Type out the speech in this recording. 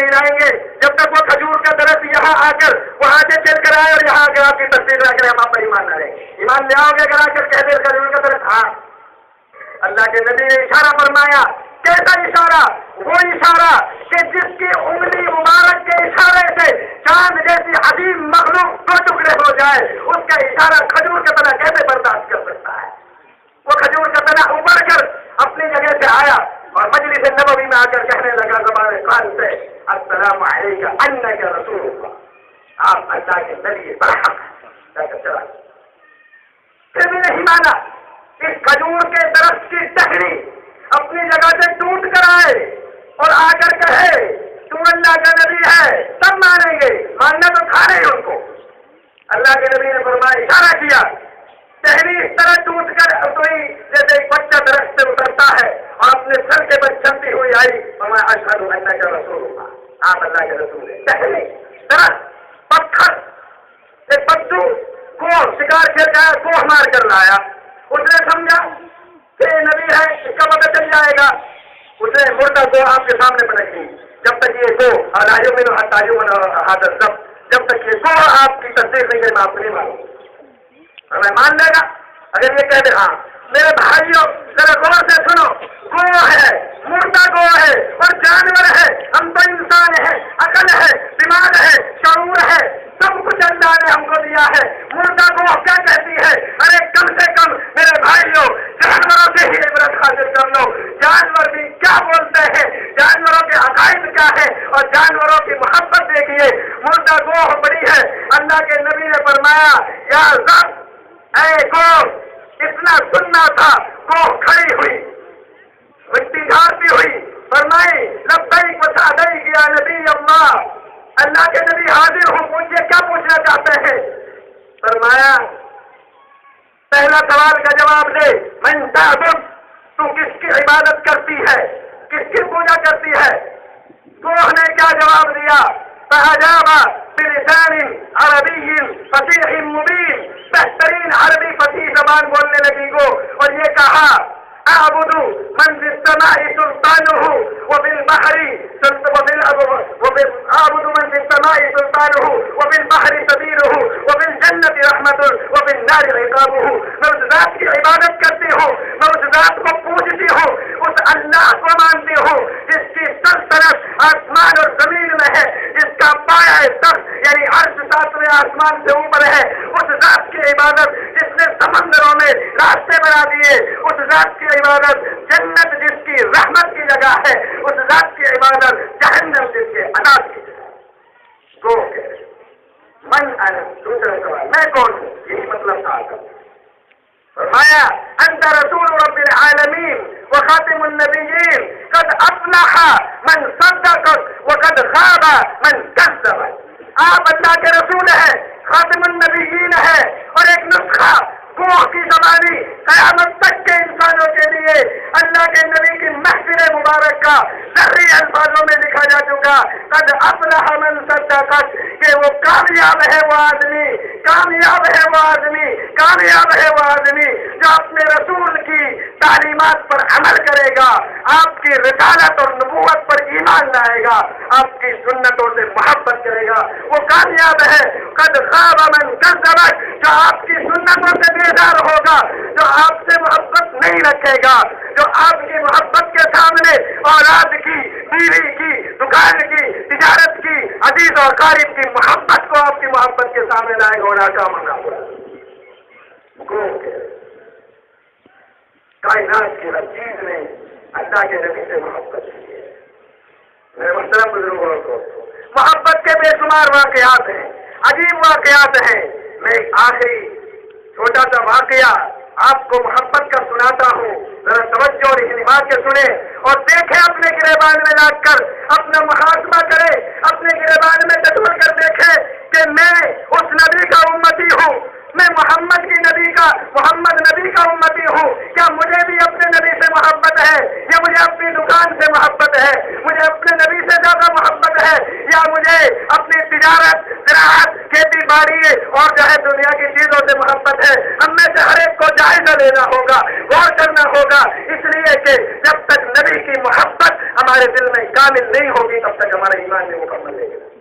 نہیں لائیں گے جب تک وہ کھجور کا درخت یہاں آ کر وہاں سے چل کر آئے اور یہاں آ کر آپ کی تصویر لا کر ہم آپ پر ایمان نہ رہے. ایمان لے آؤ گے اگر آ کر کہہ دے کھجور کا درخت؟ ہاں. اللہ کے نبی نے اشارہ فرمایا. کیسا اشارہ؟ وہ اشارہ کہ جس کی انگلی مبارک کے اشارے سے چاند جیسی عظیم مخلوق دو ٹکڑے ہو جائے، اس کا اشارہ کھجور کا تنا کیسے برداشت کر سکتا ہے؟ وہ کھجور کا تنا ابھر کر اپنی جگہ سے آیا اور مجلس نبوی میں آ کر کہنے لگا زبان خان سے السلام علیکم انک رسول اللہ، آپ اللہ کے نبی برحق. چلا پھر بھی نہیں مانا. اس کھجور کے درخت کی ٹہنی اپنی جگہ سے ٹوٹ کر آئے اور آ کر کہے تو اللہ کا نبی ہے، سب مانیں گے. ماننا تو تھا نہیں ان کو. اللہ کے نبی نے فرمایا، اشارہ کیا. ٹہنی اس طرح ٹوٹ کر کوئی جیسے ایک بچہ درخت سے اترتا ہے اور اپنے سر کے بل چلتی ہوئی آئی. فرمایا اشہد انک رسول اللہ، آپ اللہ کے رسول ہیں. ٹہنی، درخت، پتھر، ایک بچوں کو شکار کھیل گیا، کوہ مار کر لایا. اس نے سمجھا کہ نبی ہے، اس کا پتہ چل جائے گا. اس نے مردہ کو آپ کے سامنے پٹک دی. جب تک یہ کو الاجو میں حادث سب، جب تک یہ کو آپ کی تصدیق نہیں کرے میں آپ کو نہیں مانوں. ہمیں مان لے گا اگر یہ کہہ دے. ہاں میرے بھائیوں ذرا غور سے سنو، گو ہے، مردہ گو ہے اور جانور ہے. ہم تو انسان ہیں، عقل ہے، دماغ ہے، شعور ہے، سب کچھ اللہ نے ہم کو دیا ہے. مردہ گو کیا کہتی ہے؟ ارے کم سے کم میرے بھائیوں جانوروں سے ہی عبرت حاصل کر لو. جانور بھی کیا بولتے ہیں، جانوروں کے عقائد کیا ہے اور جانوروں کی محبت دیکھیے. مردہ گو بڑی ہے. اللہ کے نبی نے فرمایا یا رب اے گو، اتنا سننا تھا. گو کھڑی ہوئی، مٹی جھاڑتی ہوئی، فرمائی لبیک و سعدیک یا نبی اللہ. اللہ کے نبی حاضر ہوں، پوچھئے کیا پوچھنا چاہتے ہیں؟ فرمایا پہلا سوال کا جواب دے. من تعبد، تو کس کی عبادت کرتی ہے، کس کی پوجا کرتی ہے؟ گوہ نے کیا جواب دیا؟ فاجاب بلسان عربی فصیح مبین. بہترین عربی فصیح زبان بولنے لگی گو اور یہ کہا اعبد من فی السماء سلطانہ وبالبحر اعبد من فی السماء سلطانہ وبالبحر سبیلہ وبالجنۃ رحمۃ وبالنار عقابہ. میں اس ذات کی عبادت کرتی ہوں، میں اس ذات کو پوجتی ہوں، اس اللہ کو مانتی ہوں جس کی سلطنت آسمان اور زمین میں ہے، جس کا پایہ تخت یعنی عرش ساتویں آسمان سے اوپر ہے. اس ذات کی عبادت جس نے سمندروں میں راستے بنا دیے، اس ذات کی عبادت جنت جس کی رحمت کی جگہ ہے، اس ذات کی عبادت جہنم جس کے عذاب کی جگہ. گو من انا، دوسرا سوال میں کون ہوں؟ یہی مطلب تھا. فرمایا انت رسول رب العالمین وخاتم النبیین قد افلح من صدقک وقد خاب من کذبک. آپ اللہ کے رسول ہیں، خاتم النبیین ہے اور ایک نسخہ گوہ کی زبانی قیامت تک کے انسانوں کے لیے اللہ کے نبی کی محفل مبارک کا ذری الفاظوں میں لکھا جا چکا. قد افلح من صدقک، کہ وہ کامیاب ہے وہ آدمی، کامیاب ہے وہ آدمی، کامیاب ہے وہ آدمی جو اپنے رسول کی تعلیمات پر عمل کرے گا، آپ کی رسالت اور نبوت پر ایمان لائے گا، آپ کی سنتوں سے محبت کرے گا، وہ کامیاب ہے. قد خاب من کذبک، جو آپ کی سنتوں سے بیزار ہوگا، جو آپ سے محبت نہیں رکھے گا، جو آپ کی محبت کے سامنے اولاد کی، بیوی کی، دکان کی، تجارت کی، عزیز اور قریب کی محبت کو آپ کی محبت کے سامنے لائے گا، ناکام ہوگا. کائنات کی ہر چیز نے اللہ کے نبی سے محبت کی ہے. میرے محترم بزرگوں کو محبت کے بے شمار واقعات ہیں، عجیب واقعات ہیں. میں ایک آخری چھوٹا سا واقعہ آپ کو محبت کا سناتا ہوں، ذرا توجہ اور اہتمام کے سنیں اور دیکھیں، اپنے گریبان میں لا کر اپنا محاسبہ کریں، اپنے گریبان میں ٹٹول کر دیکھیں کہ میں اس نبی کا امتی ہوں، میں محمد نبی کا امتی ہوں. کیا مجھے بھی اپنے نبی سے محبت ہے، یا مجھے اپنی دکان سے محبت ہے، مجھے اپنے نبی سے زیادہ محبت ہے، یا مجھے اپنی تجارت، زراعت، کھیتی باڑی اور جو ہے دنیا کی چیزوں سے محبت ہے؟ ہم میں سے ہر ایک کو جائزہ لینا ہوگا، غور کرنا ہوگا، اس لیے کہ جب تک نبی کی محبت ہمارے دل میں کامل نہیں ہوگی تب تک ہمارا ایمان نہیں مکمل ہے.